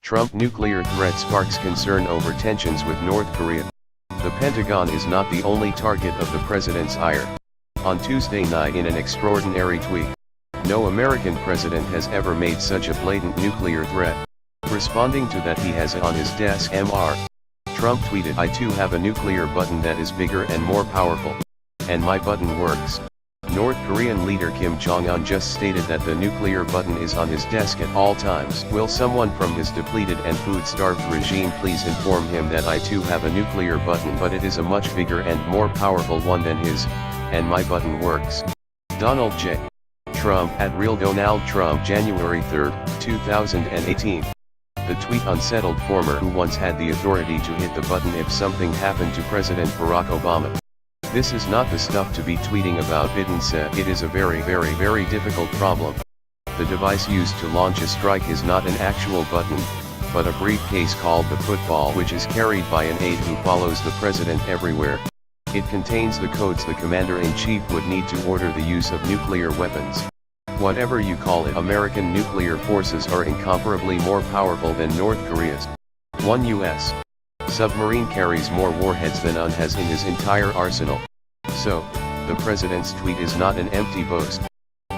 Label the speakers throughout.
Speaker 1: Trump nuclear threat sparks concern over tensions with North Korea. The Pentagon is not the only target of the president's ire. On Tuesday night, in an extraordinary tweet, no American president has ever made such a blatant nuclear threat. Responding to that, he has it on his desk. Trump tweeted, "I too have a nuclear button that is bigger and more powerful. And my button works." North Korean leader Kim Jong-un just stated that the nuclear button is on his desk at all times. Will someone from his depleted and food-starved regime please inform him that I too have a nuclear button, but it is a much bigger and more powerful one than his, and my button works. Donald J. Trump at Real Donald Trump, January 3, 2018. The tweet: unsettled former who once had the authority to hit the button if something happened to President Barack Obama. This is not the stuff to be tweeting about. Biden said it is a very difficult problem. The device used to launch a strike is not an actual button, but a briefcase called the football, which is carried by an aide who follows the president everywhere. It contains the codes the commander-in-chief would need to order the use of nuclear weapons. Whatever you call it, American nuclear forces are incomparably more powerful than North Korea's. One U.S. submarine carries more warheads than UN has in his entire arsenal. So, the president's tweet is not an empty boast.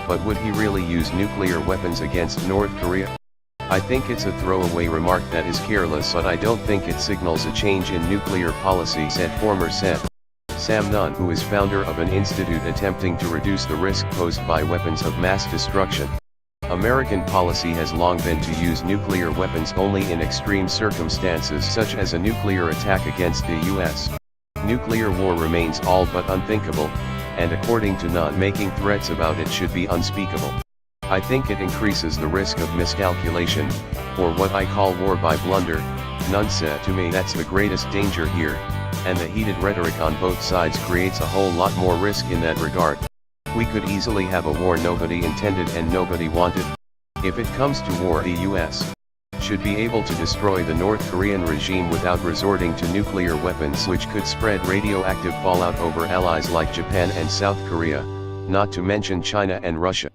Speaker 1: But would he really use nuclear weapons against North Korea? I think it's a throwaway remark that is careless, but I don't think it signals a change in nuclear policy, said former Sen. Sam Nunn, who is founder of an institute attempting to reduce the risk posed by weapons of mass destruction. American policy has long been to use nuclear weapons only in extreme circumstances, such as a nuclear attack against the U.S. Nuclear war remains all but unthinkable, and according to Nunn, making threats about it should be unspeakable. I think it increases the risk of miscalculation, or what I call war by blunder. Nunn said, "To me that's the greatest danger here, and the heated rhetoric on both sides creates a whole lot more risk in that regard. We could easily have a war nobody intended and nobody wanted. If it comes to war, the U.S. should be able to destroy the North Korean regime without resorting to nuclear weapons, which could spread radioactive fallout over allies like Japan and South Korea, not to mention China and Russia."